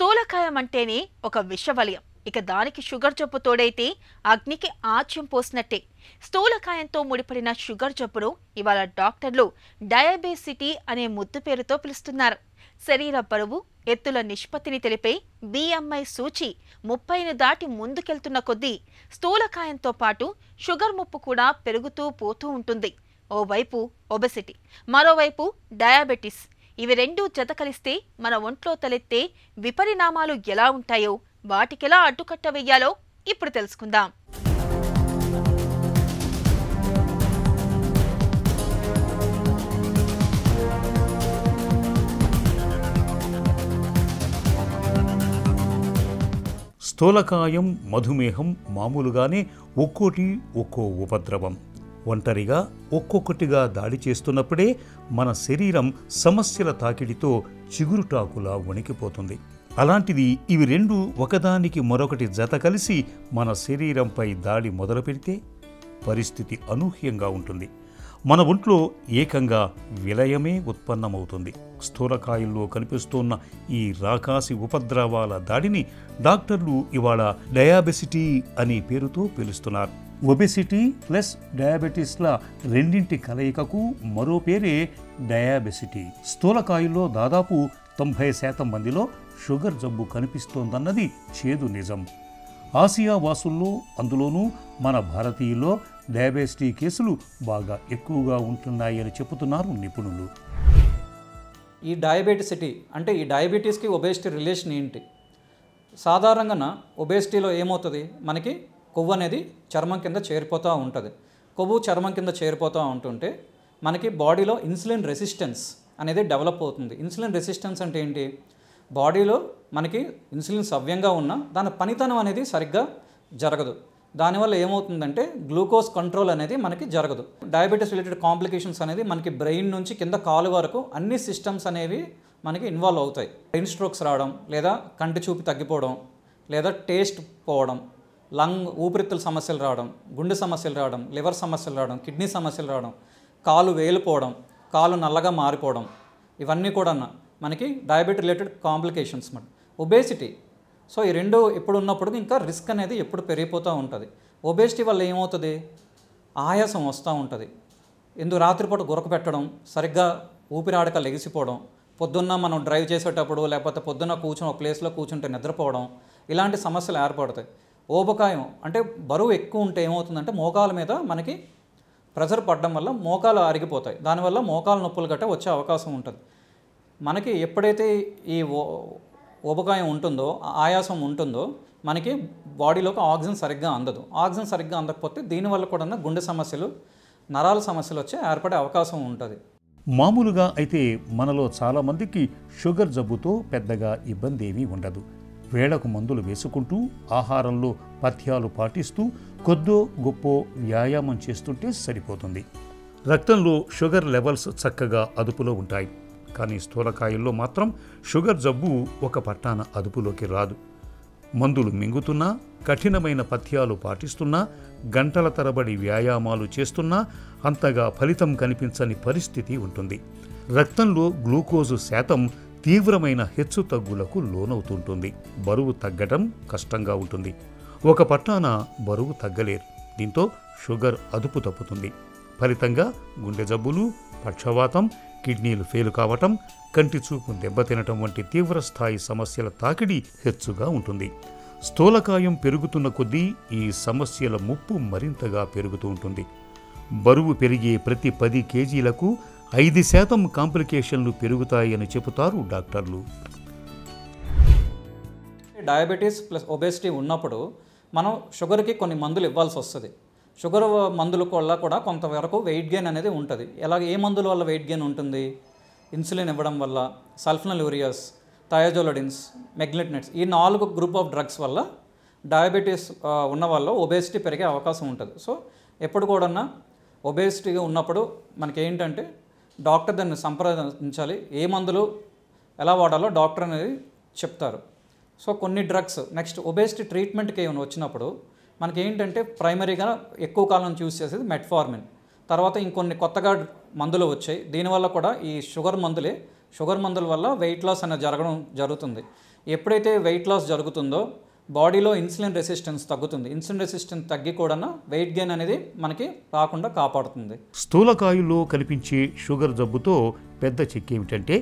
స్థూలకాయం అంటేనే ఒక విషవలయం. ఇక దానికి షుగర్ జబ్బు తోడైతే అగ్నికి ఆజ్యం పోసినట్టే. స్థూలకాయంతో ముడిపడిన షుగర్ జబ్బును ఇవాళ డాక్టర్లు డయాబెసిటీ అనే ముద్దు పేరుతో పిలుస్తున్నారు. శరీర బరువు, ఎత్తుల నిష్పత్తిని తెలిపే BMI సూచి 30ని దాటి ముందుకెళ్తున్న కొద్దీ స్థూలకాయంతో పాటు షుగర్ ముప్పు కూడా పెరుగుతూ పోతూ ఉంటుంది. ఓవైపు ఒబెసిటీ, మరోవైపు డయాబెటిస్. ఇవి రెండూ జత కలిస్తే మన ఒంట్లో తలెత్తే విపరిణామాలు ఎలా ఉంటాయో, వాటికెలా అడ్డుకట్ట వెయ్యాలో ఇప్పుడు తెలుసుకుందాం. స్థూలకాయం, మధుమేహం మామూలుగానే ఒక్కోటి ఒక్కో ఉపద్రవం. ఒంటరిగా ఒక్కొక్కటిగా దాడి చేస్తున్నప్పుడే మన శరీరం సమస్యల తాకిడితో చిగురుటాకులా వణికిపోతుంది. అలాంటిది ఇవి రెండు ఒకదానికి మరొకటి జత కలిసి మన శరీరంపై దాడి మొదలు పెడితే పరిస్థితి అనూహ్యంగా ఉంటుంది. మన ఒంట్లో ఏకంగా విలయమే ఉత్పన్నమవుతుంది. స్థూలకాయంలో కనిపిస్తున్న ఈ రాకాసి ఉపద్రవాల దాడిని డాక్టర్లు ఇవాళ డయాబెసిటీ అనే పేరుతో పిలుస్తున్నారు. ఒబెసిటీ ప్లస్ డయాబెటీస్ల రెండింటి కలయికకు మరో పేరే డయాబెసిటీ. స్థూలకాయంలో దాదాపు 90% మందిలో షుగర్ జబ్బు కనిపిస్తోందన్నది చేదు నిజం. ఆసియా వాసుల్లో, అందులోనూ మన భారతీయుల్లో డయాబెసిటీ కేసులు బాగా ఎక్కువగా ఉంటున్నాయని చెబుతున్నారు నిపుణులు. ఈ డయాబెటిసిటీ అంటే ఈ డయాబెటీస్కి ఒబేసిటీ రిలేషన్ ఏంటి? సాధారణంగా ఒబేసిటీలో ఏమవుతుంది, మనకి కొవ్వు అనేది చర్మం కింద చేరిపోతూ ఉంటుంది. కొవ్వు చర్మం కింద చేరిపోతూ ఉంటుంటే మనకి బాడీలో ఇన్సులిన్ రెసిస్టెన్స్ అనేది డెవలప్ అవుతుంది. ఇన్సులిన్ రెసిస్టెన్స్ అంటే ఏంటి? బాడీలో మనకి ఇన్సులిన్ సవ్యంగా ఉన్నా దాని పనితనం అనేది సరిగ్గా జరగదు. దానివల్ల ఏమవుతుందంటే గ్లూకోజ్ కంట్రోల్ అనేది మనకి జరగదు. డయాబెటీస్ రిలేటెడ్ కాంప్లికేషన్స్ అనేది మనకి బ్రెయిన్ నుంచి కింద కాలు వరకు అన్ని సిస్టమ్స్ అనేవి మనకి ఇన్వాల్వ్ అవుతాయి. బ్రెయిన్ స్ట్రోక్స్ రావడం, లేదా కంటి చూపు తగ్గిపోవడం, లేదా టేస్ట్ పోవడం, లంగ్ ఊపిరితిత్తుల సమస్యలు రావడం, గుండె సమస్యలు రావడం, లివర్ సమస్యలు రావడం, కిడ్నీ సమస్యలు రావడం, కాలు వేలిపోవడం, కాలు నల్లగా మారిపోవడం, ఇవన్నీ కూడా మనకి డయాబెటీ రిలేటెడ్ కాంప్లికేషన్స్ మాట. ఒబేసిటీ, సో ఈ రెండు ఎప్పుడు ఉన్నప్పుడు ఇంకా రిస్క్ అనేది ఎప్పుడు పెరిగిపోతూ ఉంటుంది. ఒబేసిటీ వల్ల ఏమవుతుంది, ఆయాసం వస్తూ ఉంటుంది. రాత్రిపూట గురక పెట్టడం, సరిగ్గా ఊపిరాడక లెగిసిపోవడం, పొద్దున్న మనం డ్రైవ్ చేసేటప్పుడు లేకపోతే పొద్దున్న కూర్చొని ఒక ప్లేస్లో కూర్చుంటే నిద్రపోవడం, ఇలాంటి సమస్యలు ఏర్పడతాయి. ఊబకాయం అంటే బరువు ఎక్కువ ఉంటే ఏమవుతుందంటే మోకాల మీద మనకి ప్రెషర్ పడడం వల్ల మోకాలు అరిగిపోతాయి. దానివల్ల మోకాలు నొప్పులు గట్రా వచ్చే అవకాశం ఉంటుంది. మనకి ఎప్పుడైతే ఈ ఊబకాయం ఉంటుందో, ఆయాసం ఉంటుందో, మనకి బాడీలోకి ఆక్సిజన్ సరిగ్గా అందదు. ఆక్సిజన్ సరిగ్గా అందకపోతే దీనివల్ల కూడా గుండె సమస్యలు, నరాల సమస్యలు వచ్చే ఏర్పడే అవకాశం ఉంటుంది. మామూలుగా అయితే మనలో చాలామందికి షుగర్ జబ్బుతో పెద్దగా ఇబ్బంది ఏమీ ఉండదు. వేళకు మందులు వేసుకుంటూ, ఆహారంలో పథ్యాలు పాటిస్తూ, కొద్దో గొప్పో వ్యాయామం చేస్తుంటే సరిపోతుంది. రక్తంలో షుగర్ లెవెల్స్ చక్కగా అదుపులో ఉంటాయి. కానీ స్థూలకాయంలో మాత్రం షుగర్ జబ్బు ఒక పట్టాన అదుపులోకి రాదు. మందులు మింగుతున్నా, కఠినమైన పథ్యాలు పాటిస్తున్నా, గంటల తరబడి వ్యాయామాలు చేస్తున్నా అంతగా ఫలితం కనిపించని పరిస్థితి ఉంటుంది. రక్తంలో గ్లూకోజు శాతం తీవ్రమైన హెచ్చుతగ్గులకు లోనవుతుంటుంది. బరువు తగ్గడం కష్టంగా ఉంటుంది. ఒక పట్టాన బరువు తగ్గలేరు. దీంతో షుగర్ అదుపు తప్పుతుంది. ఫలితంగా గుండె జబ్బులు, పక్షవాతం, కిడ్నీలు ఫెయిల్ కావటం, కంటి చూపు దెబ్బతినటం వంటి తీవ్రస్థాయి సమస్యల తాకిడి హెచ్చుగా ఉంటుంది. స్థూలకాయం పెరుగుతున్న కొద్దీ ఈ సమస్యల ముప్పు మరింతగా పెరుగుతూ ఉంటుంది. బరువు పెరిగే ప్రతి 10 కేజీలకు 5% కాంప్లికేషన్లు పెరుగుతాయని చెబుతారు డాక్టర్లు. డయాబెటీస్ ప్లస్ ఒబేసిటీ ఉన్నప్పుడు మనం షుగర్కి కొన్ని మందులు ఇవ్వాల్సి వస్తుంది. షుగర్ మందుల వల్ల కూడా కొంతవరకు వెయిట్ గెయిన్ అనేది ఉంటుంది. ఏ మందుల వల్ల వెయిట్ గెయిన్ ఉంటుంది? ఇన్సులిన్ ఇవ్వడం వల్ల, సల్ఫనల్యూరియాస్, థయాజోలిడిన్స్, మెగ్నెట్నెట్స్, ఈ 4 గ్రూప్ ఆఫ్ డ్రగ్స్ వల్ల డయాబెటీస్ ఉన్న వాళ్ళు ఒబేసిటీ పెరిగే అవకాశం ఉంటుంది. సో ఎప్పుడు కూడా ఒబేసిటీ ఉన్నప్పుడు మనకి ఏంటంటే డాక్టర్ దాన్ని సంప్రదించాలి. ఏ మందులు ఎలా వాడాలో డాక్టర్ అనేది చెప్తారు. సో కొన్ని డ్రగ్స్ నెక్స్ట్ ఒబేసిటీ ట్రీట్మెంట్కి ఏమైనా వచ్చినప్పుడు మనకి ఏంటంటే ప్రైమరీగా ఎక్కువ కాలం యూస్ చేసేది మెట్ఫార్మిన్. తర్వాత ఇంకొన్ని కొత్తగా మందులు వచ్చాయి. దీనివల్ల కూడా ఈ షుగర్ మందుల వల్ల వెయిట్ లాస్ అనేది జరుగుతుంది. ఎప్పుడైతే వెయిట్ లాస్ జరుగుతుందో బాడీలో ఇన్సులిన్ రెసిస్టెన్స్ తగ్గుతుంది. ఇన్సులిన్ రెసిస్టెన్స్ తగ్గి కూడా వెయిట్ గెయిన్ అనేది మనకి రాకుండా కాపాడుతుంది. స్థూలకాయుల్లో కనిపించే షుగర్ జబ్బుతో పెద్ద చిక్కేమిటంటే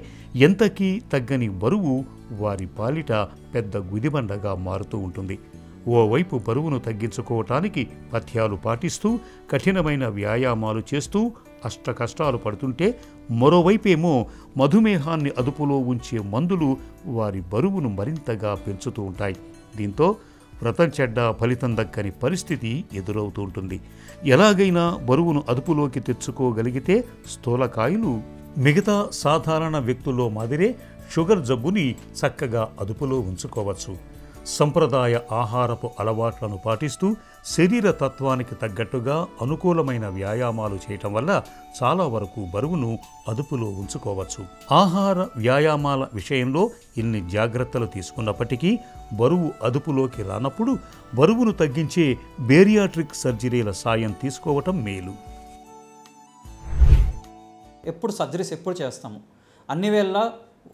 ఎంతకీ తగ్గని బరువు వారి పాలిట పెద్ద గుదిబండగా మారుతూ ఉంటుంది. ఓవైపు బరువును తగ్గించుకోవటానికి పథ్యాలు పాటిస్తూ కఠినమైన వ్యాయామాలు చేస్తూ అష్టకష్టాలు పడుతుంటే, మరోవైపేమో మధుమేహాన్ని అదుపులో ఉంచే మందులు వారి బరువును మరింతగా పెంచుతూ ఉంటాయి. దీంతో వ్రతం చెడ్డ ఫలితం దక్కని పరిస్థితి ఎదురవుతూ ఉంటుంది. ఎలాగైనా బరువును అదుపులోకి తెచ్చుకోగలిగితే స్థూలకాయులు మిగతా సాధారణ వ్యక్తుల్లో మాదిరే షుగర్ జబ్బుని చక్కగా అదుపులో ఉంచుకోవచ్చు. సంప్రదాయ ఆహారపు అలవాట్లను పాటిస్తూ శరీర తత్వానికి తగ్గట్టుగా అనుకూలమైన వ్యాయామాలు చేయటం వల్ల చాలా వరకు బరువును అదుపులో ఉంచుకోవచ్చు. ఆహార వ్యాయామాల విషయంలో ఎన్ని జాగ్రత్తలు తీసుకున్నప్పటికీ బరువు అదుపులోకి రానప్పుడు బరువును తగ్గించే బేరియాట్రిక్ సర్జరీల సాయం తీసుకోవటం మేలు. ఎప్పుడు సర్జరీస్ ఎప్పుడు చేస్తాము? అన్ని వేళ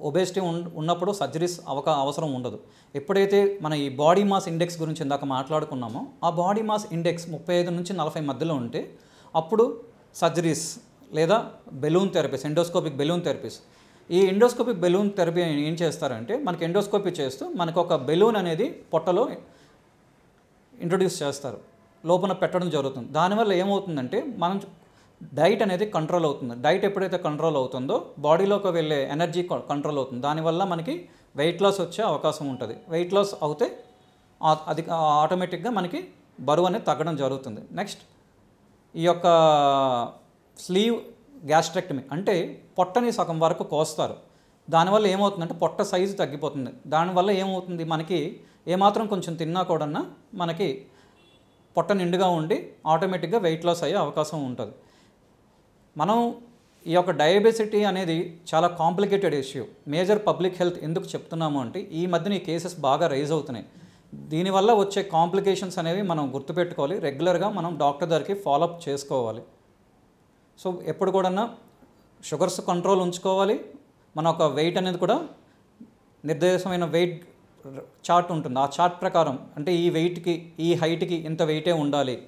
ఒబేసిటీ ఉన్నప్పుడు సర్జరీస్ అవసరం ఉండదు. ఎప్పుడైతే మన ఈ బాడీ మాస్ ఇండెక్స్ గురించి ఇందాక మాట్లాడుకున్నామో, ఆ బాడీ మాస్ ఇండెక్స్ 35 నుంచి 40 మధ్యలో ఉంటే అప్పుడు సర్జరీస్ లేదా balloon therapies, endoscopic balloon therapies. ఈ ఎండోస్కోపిక్ బెలూన్ థెరపీ ఏం చేస్తారంటే, మనకి ఎండోస్కోపీ చేస్తూ మనకు ఒక బెలూన్ అనేది పొట్టలో ఇంట్రొడ్యూస్ చేస్తారు, లోపల పెట్టడం జరుగుతుంది. దానివల్ల ఏమవుతుందంటే మనం డైట్ అనేది కంట్రోల్ అవుతుంది. డైట్ ఎప్పుడైతే కంట్రోల్ అవుతుందో బాడీలోకి వెళ్ళే ఎనర్జీ కంట్రోల్ అవుతుంది. దానివల్ల మనకి వెయిట్ లాస్ వచ్చే అవకాశం ఉంటుంది. వెయిట్ లాస్ అవుతే అది ఆటోమేటిక్గా మనకి బరువు అనేది తగ్గడం జరుగుతుంది. నెక్స్ట్ ఈ యొక్క స్లీవ్ గ్యాస్ట్రెక్టమీ అంటే పొట్టని సగం వరకు కోస్తారు. దానివల్ల ఏమవుతుందంటే పొట్ట సైజు తగ్గిపోతుంది. దానివల్ల ఏమవుతుంది, మనకి ఏమాత్రం కొంచెం తిన్నా కూడా మనకి పొట్ట నిండుగా ఉండి ఆటోమేటిక్గా వెయిట్ లాస్ అయ్యే అవకాశం ఉంటుంది. మనం ఈ యొక్క డయాబెసిటీ అనేది చాలా complicated issue. Major public health ఎందుకు చెప్తున్నాము అంటే, ఈ మధ్యన ఈ కేసెస్ బాగా రైజ్ అవుతున్నాయి. దీనివల్ల వచ్చే కాంప్లికేషన్స్ అనేవి మనం గుర్తుపెట్టుకోవాలి. రెగ్యులర్గా మనం డాక్టర్ దగ్గరికి ఫాలోఅప్ చేసుకోవాలి. సో ఎప్పుడు కూడా షుగర్స్ కంట్రోల్ ఉంచుకోవాలి. మన ఒక వెయిట్ అనేది కూడా నిర్దేశమైన వెయిట్ చార్ట్ ఉంటుంది. ఆ చార్ట్ ప్రకారం అంటే ఈ వెయిట్కి ఈ హైట్కి ఇంత వెయిటే ఉండాలి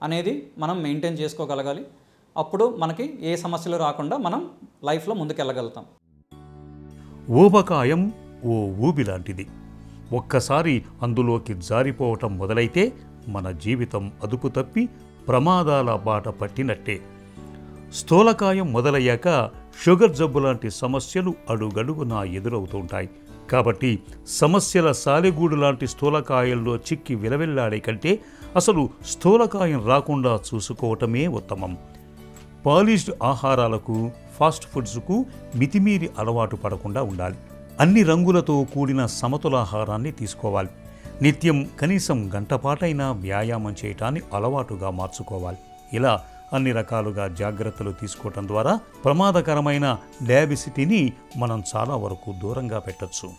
అనేది మనం మెయింటైన్ చేసుకోగలగాలి. అప్పుడు మనకి ఏ సమస్యలు రాకుండా మనం లైఫ్లో ముందుకెళ్ళగలుగుతాం. ఊబకాయం ఓ ఊబి లాంటిది. ఒక్కసారి అందులోకి జారిపోవటం మొదలైతే మన జీవితం అదుపు తప్పి ప్రమాదాల బాట పట్టినట్టే. స్థూలకాయం మొదలయ్యాక షుగర్ జబ్బు లాంటి సమస్యలు అడుగడుగునా ఎదురవుతుంటాయి. కాబట్టి సమస్యల సాలెగూడు లాంటి స్థూలకాయంలో చిక్కి విలవిల్లాడే కంటే అసలు స్థూలకాయం రాకుండా చూసుకోవటమే ఉత్తమం. పాలిష్డ్ ఆహారాలకు, ఫాస్ట్ ఫుడ్స్కు మితిమీరి అలవాటు పడకుండా ఉండాలి. అన్ని రంగులతో కూడిన సమతులాహారాన్ని తీసుకోవాలి. నిత్యం కనీసం గంటపాటైనా వ్యాయామం చేయటాన్ని అలవాటుగా మార్చుకోవాలి. ఇలా అన్ని రకాలుగా జాగ్రత్తలు తీసుకోవటం ద్వారా ప్రమాదకరమైన డయాబెసిటీని మనం చాలా వరకు దూరంగా పెట్టొచ్చు.